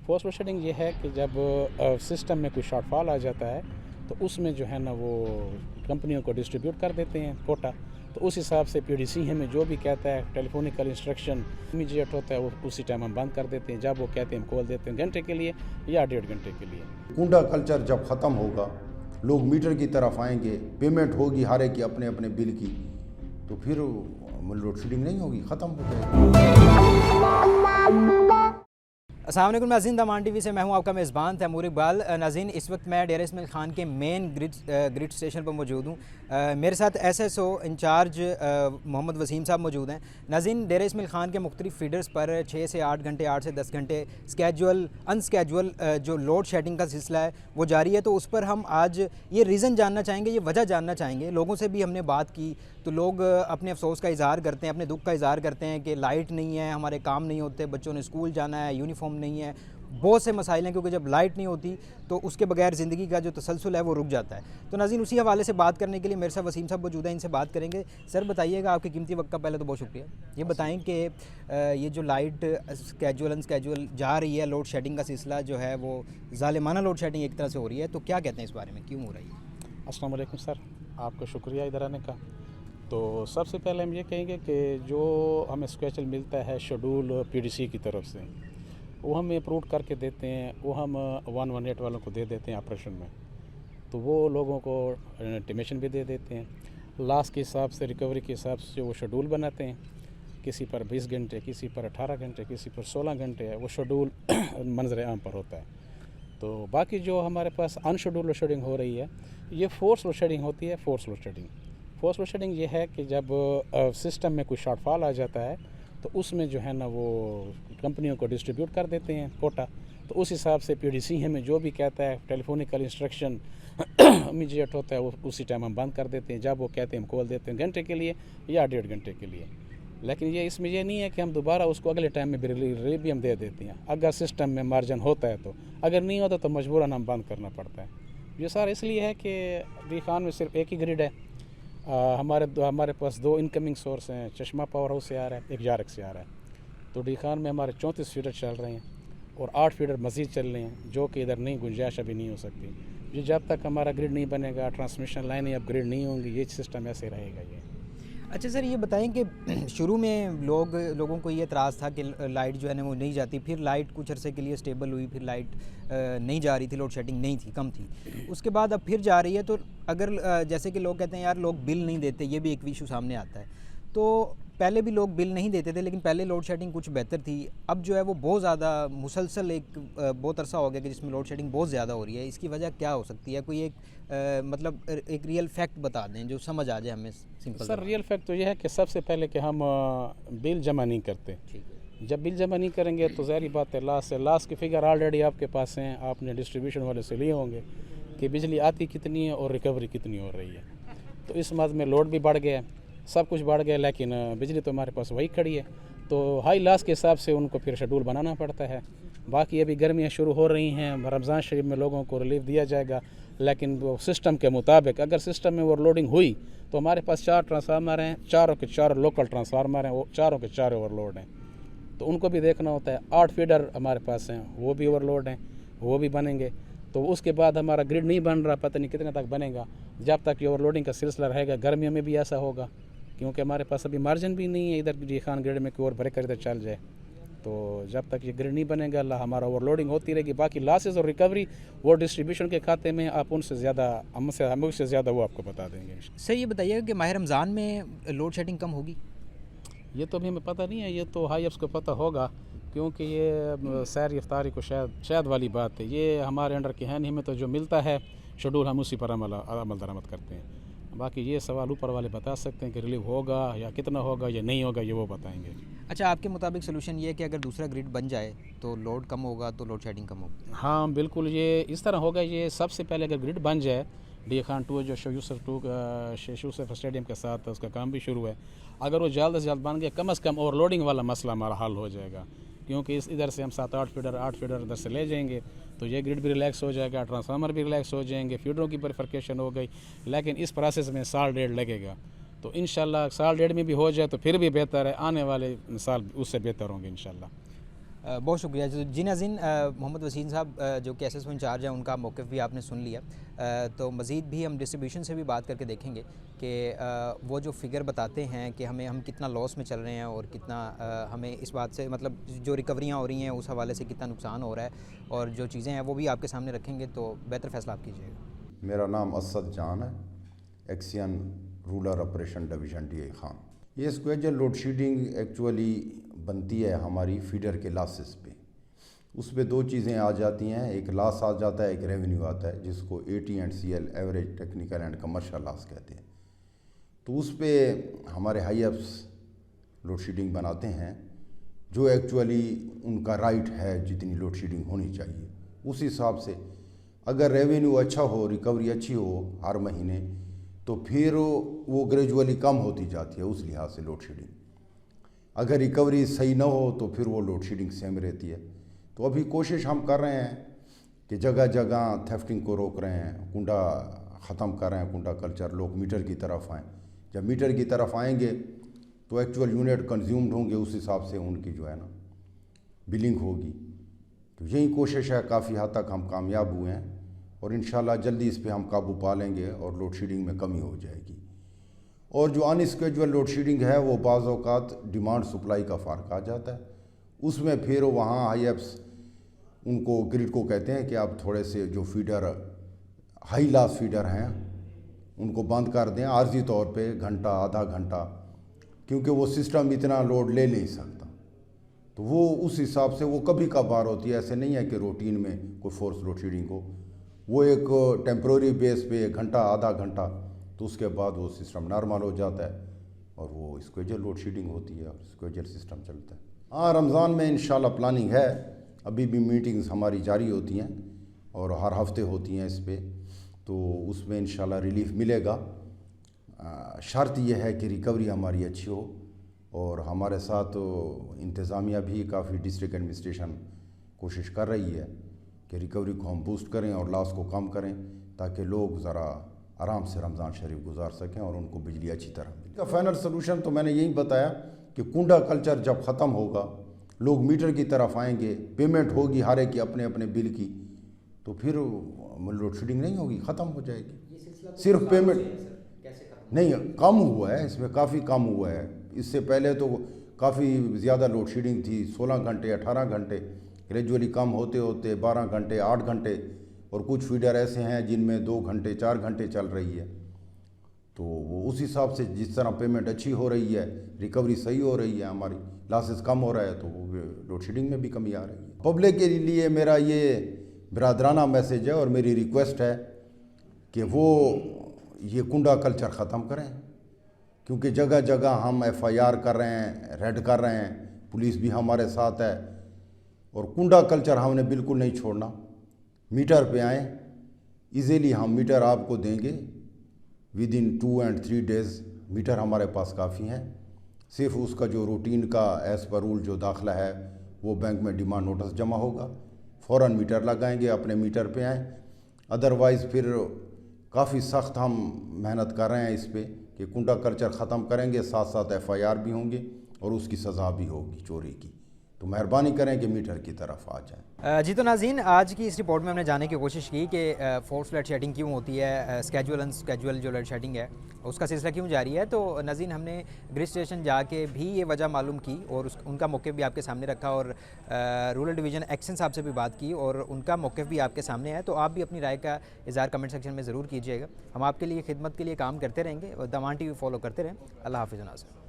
Force load shedding ये है कि जब सिस्टम में कोई शॉर्टफॉल आ जाता है तो उसमें जो है ना वो कंपनियों को डिस्ट्रीब्यूट कर देते हैं कोटा। तो उस हिसाब से पीडीसी हमें जो भी कहता है टेलीफोनिकल इंस्ट्रक्शन इमीडिएट होता है, वो उसी टाइम हम बंद कर देते हैं। जब वो कहते हैं हम खोल देते हैं घंटे के लिए या 1.5 घंटे के लिए। कूड़ा कल्चर जब ख़त्म होगा, लोग मीटर की तरफ आएंगे, पेमेंट होगी हर एक की अपने अपने बिल की, तो फिर लोड शेडिंग नहीं होगी, ख़त्म हो जाएगी। अस्सलाम वालेकुम नाज़रीन, दमान टीवी से मैं हूं आपका मेज़बान तैमूर इकबाल। नाज़रीन, इस वक्त मैं डेरा इस्माइल खान के मेन ग्रिड स्टेशन पर मौजूद हूं। मेरे साथ एसएसओ इंचार्ज मोहम्मद वसीम साहब मौजूद हैं। नाज़रीन, डेरा इस्माइल खान के मुख्तलिफ फीडर्स पर 6 से 8 घंटे, 8 से 10 घंटे स्केजुअल अनस्केजुअल जो लोड शेडिंग का सिलसिला है वो जारी है। तो उस पर हम आज ये रीज़न जानना चाहेंगे, ये वजह जानना चाहेंगे। लोगों से भी हमने बात की तो लोग अपने अफसोस का इज़हार करते हैं, अपने दुख का इज़हार करते हैं कि लाइट नहीं है, हमारे काम नहीं होते, बच्चों ने स्कूल जाना है, यूनिफॉर्म नहीं है, बहुत से मसाइल हैं। क्योंकि जब लाइट नहीं होती तो उसके बगैर ज़िंदगी का जो तसलसल है वो रुक जाता है। तो नाज़रीन, उसी हवाले से बात करने के लिए मेरे साथ वसीम साहब मौजूद हैं, इनसे बात करेंगे। सर बताइएगा, आपके कीमती वक्त का पहले तो बहुत शुक्रिया। ये बताएं कि ये जो लाइट स्केजुअल अनस्केजुअल जा रही है, लोड शेडिंग का सिलसिला जो है वो ज़ालिमाना लोड शेडिंग एक तरह से हो रही है, तो क्या कहते हैं इस बारे में, क्यों हो रही है? अस्सलाम वालेकुम सर, आपका शुक्रिया इधर आने का। तो सबसे पहले हम ये कहेंगे कि जो हमें स्केजुअल मिलता है शेड्यूल पीडीसी की तरफ से, वो हम अप्रूव करके देते हैं, वो हम 118 वालों को दे देते हैं ऑपरेशन में। तो वो लोगों को इंटीमेशन भी दे देते हैं। लॉस के हिसाब से, रिकवरी के हिसाब से वो शेड्यूल बनाते हैं। किसी पर 20 घंटे, किसी पर 18 घंटे, किसी पर 16 घंटे है, वो शेड्यूल मंजर आम पर होता है। तो बाकी जो हमारे पास अनशेड्यूल लोड शेडिंग हो रही है, ये फोर्स लोड शेडिंग होती है। फोर्स लोड शेडिंग ये है कि जब सिस्टम में कोई शॉर्टफॉल आ जाता है तो उसमें जो है ना वो कंपनियों को डिस्ट्रीब्यूट कर देते हैं कोटा। तो उस हिसाब से पीडीसी हमें जो भी कहता है टेलीफोनिकल इंस्ट्रक्शन इमीडिएट होता है, वो उसी टाइम हम बंद कर देते हैं। जब वो कहते हैं हम खोल देते हैं घंटे के लिए या 1.5 घंटे के लिए। लेकिन ये इसमें ये नहीं है कि हम दोबारा उसको अगले टाइम में रिलीव भी हम दे देते हैं, अगर सिस्टम में मार्जिन होता है तो। अगर नहीं होता तो मजबूरन हम बंद करना पड़ता है। ये सारा इसलिए है कि डी खान में सिर्फ एक ही ग्रिड है। हमारे पास 2 इनकमिंग सोर्स हैं, चश्मा पावर हाउस से आ रहा है, एक जारक से आ रहा है। तो डी खान में हमारे 34 फीडर चल रहे हैं और 8 फीडर मज़ीद चल रहे हैं, जो कि इधर नहीं, गुंजाइश अभी नहीं हो सकती। ये जब तक हमारा ग्रिड नहीं बनेगा, ट्रांसमिशन लाइनें अपग्रेड नहीं होंगी, ये सिस्टम ऐसे रहेगा ये। अच्छा सर, ये बताएं कि शुरू में लोगों को ये एतराज़ था कि लाइट जो है ना वो नहीं जाती, फिर लाइट कुछ अरसे के लिए स्टेबल हुई, फिर लाइट नहीं जा रही थी, लोड शेडिंग नहीं थी, कम थी। उसके बाद अब फिर जा रही है। तो अगर जैसे कि लोग कहते हैं यार लोग बिल नहीं देते, ये भी एक इशू सामने आता है। तो पहले भी लोग बिल नहीं देते थे, लेकिन पहले लोड शेडिंग कुछ बेहतर थी। अब जो है वो बहुत ज़्यादा मुसलसल एक बहुत अरसा हो गया कि जिसमें लोड शेडिंग बहुत ज़्यादा हो रही है। इसकी वजह क्या हो सकती है? कोई एक मतलब एक रियल फैक्ट बता दें जो समझ आ जाए हमें सिंपल। सर रियल फैक्ट तो ये है कि सबसे पहले कि हम बिल जमा नहीं करते। जब बिल जमा नहीं करेंगे तो ज़ाहिर बात है लास की फिगर ऑलरेडी आपके पास हैं, आपने डिस्ट्रीब्यूशन वाले से लिए होंगे कि बिजली आती कितनी है और रिकवरी कितनी हो रही है। तो इस मद में लोड भी बढ़ गया, सब कुछ बढ़ गया, लेकिन बिजली तो हमारे पास वही खड़ी है। तो हाई लॉस के हिसाब से उनको फिर शेड्यूल बनाना पड़ता है। बाकी अभी गर्मियाँ शुरू हो रही हैं, रमज़ान शरीफ में लोगों को रिलीफ दिया जाएगा, लेकिन वो सिस्टम के मुताबिक अगर सिस्टम में ओवरलोडिंग हुई तो हमारे पास 4 ट्रांसफार्मर हैं, चारों के 4 लोकल ट्रांसफार्मर हैं, वो चारों के 4 ओवरलोड हैं। तो उनको भी देखना होता है। 8 फीडर हमारे पास हैं, वो भी ओवरलोड हैं, वो भी बनेंगे। तो उसके बाद हमारा ग्रिड नहीं बन रहा, पता नहीं कितने तक बनेगा। जब तक ये ओवरलोडिंग का सिलसिला रहेगा, गर्मियों में भी ऐसा होगा, क्योंकि हमारे पास अभी मार्जिन भी नहीं है इधर डी खान ग्रिड में कि और ब्रेकर इधर चल जाए। तो जब तक ये ग्रिड नहीं बनेगा, हमारा ओवरलोडिंग होती रहेगी। बाकी लॉसेस और रिकवरी वो डिस्ट्रीब्यूशन के खाते में, आप उनसे ज़्यादा हमसे ज़्यादा वो आपको बता देंगे। सर ये बताइएगा कि माह रमज़ान में लोड शेडिंग कम होगी? ये तो अभी हमें पता नहीं है, ये तो हाई अफ्स को पता होगा, क्योंकि ये सैर इफ्तारी को शायद वाली बात है। ये हमारे अंडर की है नहीं, हमें तो जो मिलता है शेड्यूल हम उसी पर अमल दरामद करते हैं। बाकी ये सवाल ऊपर वाले बता सकते हैं कि रिलीव होगा या कितना होगा या नहीं होगा, ये वो बताएंगे। अच्छा, आपके मुताबिक सोल्यूशन ये है कि अगर दूसरा ग्रिड बन जाए तो लोड कम होगा, तो लोड शेडिंग कम होगी? हाँ बिल्कुल, ये इस तरह होगा। ये सबसे पहले अगर ग्रिड बन जाए, डी खान 2 जो शेख यूसुफ स्टेडियम के साथ उसका काम भी शुरू है, अगर वो जल्द से जल्द बन गया, कम से कम ओवरलोडिंग वाला मसला हमारा हल हो जाएगा। क्योंकि इधर से हम 7-8 फीडर इधर से ले जाएंगे तो ये ग्रिड भी रिलैक्स हो जाएगा, ट्रांसफार्मर भी रिलैक्स हो जाएंगे, फीडरों की बर्फिकेशन हो गई। लेकिन इस प्रोसेस में साल 1.5 लगेगा। तो इंशाल्लाह साल 1.5 में भी हो जाए तो फिर भी बेहतर है, आने वाले साल उससे बेहतर होंगे इंशाल्लाह। बहुत शुक्रिया जी नाज़रीन। मोहम्मद वसीम साहब जो कि एसएसओ इंचार्ज हैं, उनका मौक़िफ़ भी आपने सुन लिया। तो मज़ीद भी हम डिस्ट्रीब्यूशन से भी बात करके देखेंगे कि वो जो फ़िगर बताते हैं कि हम कितना लॉस में चल रहे हैं और कितना हमें इस बात से मतलब जो रिकवरियाँ हो रही हैं उस हवाले से कितना नुकसान हो रहा है और जो चीज़ें हैं वो भी आपके सामने रखेंगे, तो बेहतर फ़ैसला आप कीजिएगा। मेरा नाम असद जान है, XEN rural operation division DI Khan. ये स्क्वेजल लोड शेडिंग एक्चुअली बनती है हमारी फीडर के लॉसेस पे। उस पे दो चीज़ें आ जाती हैं, एक लॉस आ जाता है, एक रेवेन्यू आता है, जिसको AT&CL average technical and commercial loss कहते हैं। तो उस पे हमारे हाई अप्स लोड शेडिंग बनाते हैं, जो एक्चुअली उनका राइट है जितनी लोड शेडिंग होनी चाहिए। उस हिसाब से अगर रेवेन्यू अच्छा हो, रिकवरी अच्छी हो हर महीने, तो फिर वो ग्रेजुअली कम होती जाती है उस लिहाज से लोड शेडिंग। अगर रिकवरी सही ना हो तो फिर वो लोड शेडिंग सेम रहती है। तो अभी कोशिश हम कर रहे हैं कि जगह जगह थेफ्टिंग को रोक रहे हैं, कुंडा ख़त्म कर रहे हैं, कुंडा कल्चर, लोग मीटर की तरफ आएँ। जब मीटर की तरफ आएंगे तो एक्चुअल यूनिट कंज्यूम्ड होंगे, उस हिसाब से उनकी जो है ना बिलिंग होगी। तो यही कोशिश है, काफ़ी हद तक हम कामयाब हुए हैं और इंशाल्लाह जल्दी इस पे हम काबू पा लेंगे और लोड शेडिंग में कमी हो जाएगी। और जो अनस्केजुअल लोड शेडिंग है वो बाज़ औक़ात डिमांड सप्लाई का फ़र्क आ जाता है, उसमें फिर वहाँ हाई एप्स उनको ग्रिड को कहते हैं कि आप थोड़े से जो फीडर हाई लॉस फीडर हैं उनको बंद कर दें आर्जी तौर पे घंटा आधा घंटा, क्योंकि वो सिस्टम इतना लोड ले नहीं सकता। तो वो उस हिसाब से वो कभी कभार होती है, ऐसे नहीं है कि रूटीन में कोई फोर्स लोड शेडिंग हो। वो एक टेम्प्रोरी बेस पे घंटा आधा घंटा, तो उसके बाद वो सिस्टम नॉर्मल हो जाता है और वो स्क्वेजल लोड शेडिंग होती है और स्क्वेजल सिस्टम चलता है। हाँ, रमज़ान में इंशाल्लाह प्लानिंग है, अभी भी मीटिंग्स हमारी जारी होती हैं और हर हफ्ते होती हैं इस पे, तो उसमें इंशाल्लाह रिलीफ मिलेगा। शर्त यह है कि रिकवरी हमारी अच्छी हो और हमारे साथ इंतज़ामिया भी काफ़ी डिस्ट्रिक्ट एडमिनिस्ट्रेशन कोशिश कर रही है कि रिकवरी को हम बूस्ट करें और लॉस को कम करें, ताकि लोग ज़रा आराम से रमज़ान शरीफ गुजार सकें और उनको बिजली अच्छी तरह मिले। इसका फाइनल सोल्यूशन तो मैंने यही बताया कि कुंडा कल्चर जब ख़त्म होगा, लोग मीटर की तरफ आएंगे, पेमेंट होगी हर एक की अपने अपने बिल की, तो फिर लोड शेडिंग नहीं होगी, ख़त्म हो जाएगी। सिर्फ पेमेंट नहीं, कम हुआ है, इसमें काफ़ी कम हुआ है। इससे पहले तो काफ़ी ज़्यादा लोड शेडिंग थी, 16 घंटे 18 घंटे, ग्रेजुअली कम होते होते 12 घंटे 8 घंटे, और कुछ फीडर ऐसे हैं जिनमें 2 घंटे 4 घंटे चल रही है। तो वो उस हिसाब से जिस तरह पेमेंट अच्छी हो रही है, रिकवरी सही हो रही है, हमारी लॉसेस कम हो रहा है, तो वो लोड शेडिंग में भी कमी आ रही है। पब्लिक के लिए मेरा ये बिरादराना मैसेज है और मेरी रिक्वेस्ट है कि वो ये कुंडा कल्चर ख़त्म करें, क्योंकि जगह जगह हम FIR कर रहे हैं, रेड कर रहे हैं, पुलिस भी हमारे साथ है, और कुंडा कल्चर हमने बिल्कुल नहीं छोड़ना। मीटर पे आएँ, इजीली हम मीटर आपको देंगे with in 2 and 3 days। Meter हमारे पास काफ़ी हैं, सिर्फ उसका जो रूटीन का एज़ पर रूल जो दाखिला है वो बैंक में डिमांड नोटिस जमा होगा, फ़ौरन मीटर लगाएंगे, अपने मीटर पे आएँ। अदरवाइज़ फिर काफ़ी सख्त हम मेहनत कर रहे हैं इस पे कि कुंडा कल्चर ख़त्म करेंगे, साथ साथ FIR भी होंगे और उसकी सज़ा भी होगी चोरी की। तो मेहरबानी करें कि मीटर की तरफ आ जाएं। जी तो नाज़रीन, आज की इस रिपोर्ट में हमने जानने की कोशिश की कि फोर्स लोड शेडिंग क्यों होती है, स्केजुअल अनस्केजुअल जो लोड शेडिंग है उसका सिलसिला क्यों जारी है। तो नाज़रीन, हमने ग्रिड स्टेशन जाके भी ये वजह मालूम की और उनका मौक़िफ़ भी आपके सामने रखा और रूरल डिवीज़न एक्शन साहब से भी बात की और उनका मौक़िफ़ भी आपके सामने है। तो आप भी अपनी राय का इज़हार कमेंट सेक्शन में ज़रूर कीजिएगा। हम आपके लिए खिदमत के लिए काम करते रहेंगे और दमान TV फॉलो करते रहें। अल्लाह हाफ़िज़ नाज़रीन।